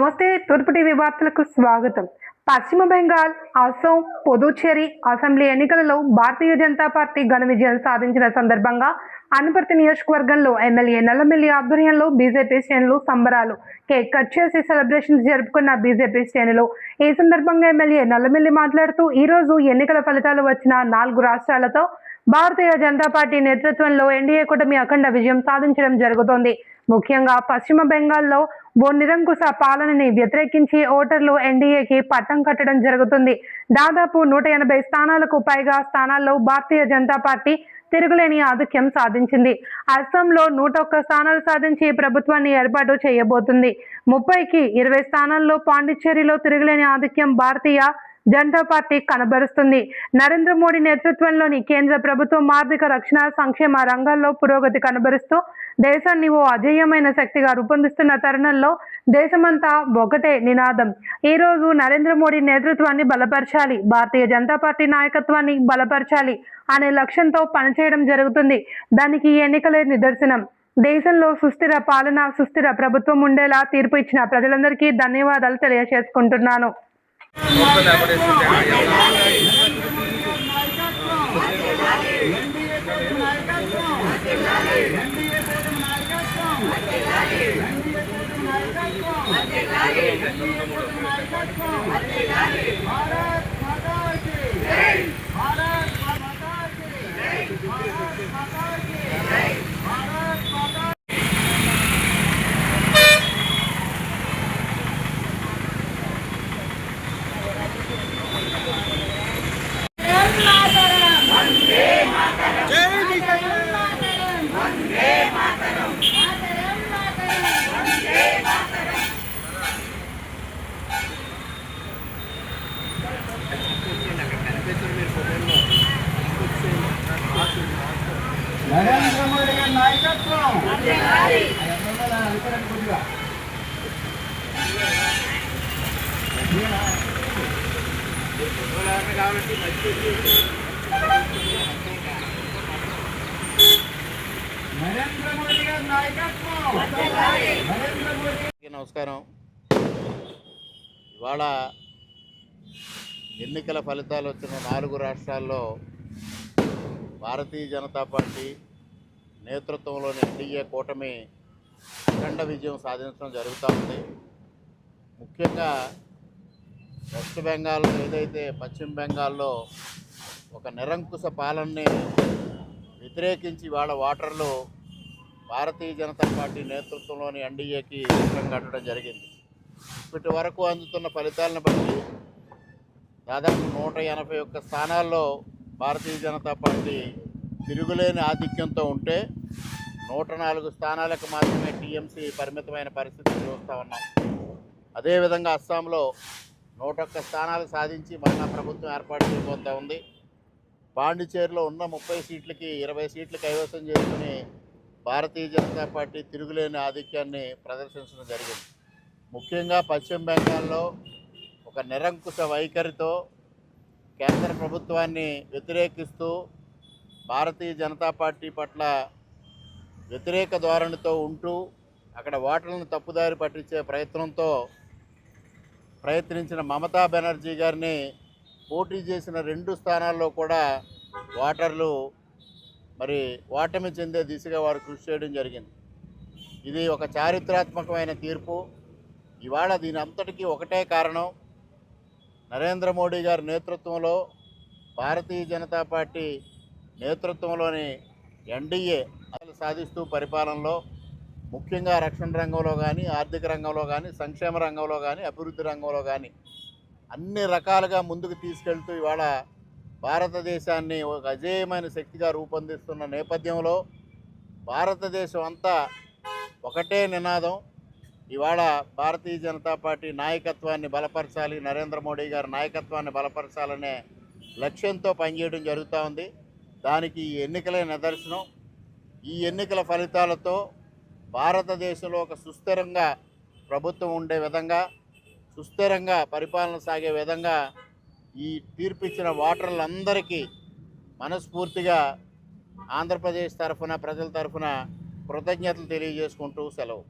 నమస్తే. తూర్పు టీవీ వార్తలకు స్వాగతం. పశ్చిమ బెంగాల్, అసోం, పుదుచ్చేరి అసెంబ్లీ ఎన్నికలలో భారతీయ జనతా పార్టీ ఘన విజయం సాధించిన సందర్భంగా అనపర్తి నియోజకవర్గంలో ఎమ్మెల్యే నల్లమిల్లి ఆధ్వర్యంలో బీజేపీ శ్రేణులు సంబరాలు కేక్ కట్ చేసి సెలబ్రేషన్స్ జరుపుకున్న బీజేపీ శ్రేణులు. ఈ సందర్భంగా ఎమ్మెల్యే నల్లమిల్లి మాట్లాడుతూ ఈ రోజు ఎన్నికల ఫలితాలు వచ్చిన 4 రాష్ట్రాలతో భారతీయ జనతా పార్టీ నేతృత్వంలో ఎన్డీఏ కూటమి అఖండ విజయం సాధించడం జరుగుతోంది. ముఖ్యంగా పశ్చిమ బెంగాల్లో ఓ నిరంకుశ పాలనని వ్యతిరేకించి ఓటర్లు ఎన్డీఏకి పట్టం కట్టడం జరుగుతుంది. దాదాపు 180 స్థానాలకు పైగా స్థానాల్లో భారతీయ జనతా పార్టీ తిరుగులేని ఆధిక్యం సాధించింది. అస్సాంలో 101 స్థానాలు సాధించి ప్రభుత్వాన్ని ఏర్పాటు చేయబోతుంది. 30కి 20 స్థానాల్లో పాండిచ్చేరిలో తిరుగులేని ఆధిక్యం భారతీయ జనతా పార్టీ కనబరుస్తుంది. నరేంద్ర మోడీ నేతృత్వంలోని కేంద్ర ప్రభుత్వం ఆర్థిక, రక్షణ, సంక్షేమ రంగాల్లో పురోగతి కనబరుస్తూ దేశాన్ని ఓ అజేయమైన శక్తిగా రూపొందిస్తున్న తరుణంలో దేశమంతా ఒకటే నినాదం. ఈ రోజు నరేంద్ర మోడీ నేతృత్వాన్ని బలపరచాలి, భారతీయ జనతా పార్టీ నాయకత్వాన్ని బలపరచాలి అనే లక్ష్యంతో పనిచేయడం జరుగుతుంది. దానికి ఈ ఎన్నికలే నిదర్శనం. దేశంలో సుస్థిర పాలన, సుస్థిర ప్రభుత్వం ఉండేలా తీర్పు ఇచ్చిన ప్రజలందరికీ ధన్యవాదాలు తెలియజేసుకుంటున్నాను. నరేంద్ర మోడీ గారి నాయకత్వం నమస్కారం. ఇవాళ ఎన్నికల ఫలితాలు వచ్చిన 4 రాష్ట్రాల్లో భారతీయ జనతా పార్టీ నేతృత్వంలోని ఎన్డీఏ కూటమి అఖండ విజయం సాధించడం జరుగుతూ ఉంది. ముఖ్యంగా వెస్ట్ బెంగాల్లో ఏదైతే పశ్చిమ బెంగాల్లో ఒక నిరంకుశ పాలనని వ్యతిరేకించి వాళ్ళ ఓటర్లు భారతీయ జనతా పార్టీ నేతృత్వంలోని ఎన్డీఏకి పట్టం కట్టడం జరిగింది. ఇప్పటి వరకు అందుతున్న ఫలితాలను బట్టి దాదాపు 181 స్థానాల్లో భారతీయ జనతా పార్టీ తిరుగులేని ఆధిక్యంతో ఉంటే 104 స్థానాలకు మాత్రమే టీఎంసీ పరిమితమైన పరిస్థితి చూస్తూ ఉన్నాం. అదేవిధంగా అస్సాంలో 101 స్థానాలు సాధించి మరణ ప్రభుత్వం ఏర్పాటు చేయబోతూ ఉంది. పాండిచేరిలో ఉన్న 30 సీట్లకి 20 సీట్లు కైవసం చేసుకుని భారతీయ జనతా పార్టీ తిరుగులేని ఆధిక్యాన్ని ప్రదర్శించడం జరిగింది. ముఖ్యంగా పశ్చిమ బెంగాల్లో ఒక నిరంకుశ వైఖరితో కేంద్ర ప్రభుత్వాన్ని వ్యతిరేకిస్తూ భారతీయ జనతా పార్టీ పట్ల వ్యతిరేక ధోరణితో ఉంటూ అక్కడ ఓటర్లను తప్పుదారి పట్టించే ప్రయత్నించిన మమతా బెనర్జీ గారిని పోటీ చేసిన 2 స్థానాల్లో కూడా ఓటర్లు ఓటమి చెందే దిశగా వారు కృషి చేయడం జరిగింది. ఇది ఒక చారిత్రాత్మకమైన తీర్పు. ఇవాళ దీని అంతటికీ ఒకటే కారణం, నరేంద్ర మోడీ గారి నేతృత్వంలో భారతీయ జనతా పార్టీ నేతృత్వంలోని ఎన్డీఏ సాధిస్తూ పరిపాలనలో ముఖ్యంగా రక్షణ రంగంలో కానీ, ఆర్థిక రంగంలో కానీ, సంక్షేమ రంగంలో కానీ, అభివృద్ధి రంగంలో కానీ అన్ని రకాలుగా ముందుకు తీసుకెళ్తూ ఇవాళ భారతదేశాన్ని ఒక అజేయమైన శక్తిగా రూపొందిస్తున్న నేపథ్యంలో భారతదేశం అంతా ఒకటే నినాదం. ఇవాళ భారతీయ జనతా పార్టీ నాయకత్వాన్ని బలపరచాలి, నరేంద్ర మోడీ గారి నాయకత్వాన్ని బలపరచాలనే లక్ష్యంతో పనిచేయడం జరుగుతూ ఉంది. దానికి ఈ ఎన్నికలే నిదర్శనం. ఈ ఎన్నికల ఫలితాలతో భారతదేశంలో ఒక సుస్థిరంగా ప్రభుత్వం ఉండే విధంగా, సుస్థిరంగా పరిపాలన సాగే విధంగా ఈ తీర్పు ఇచ్చిన ఓటర్లందరికీ మనస్ఫూర్తిగా ఆంధ్రప్రదేశ్ తరఫున, ప్రజల తరఫున కృతజ్ఞతలు తెలియజేసుకుంటూ సెలవు.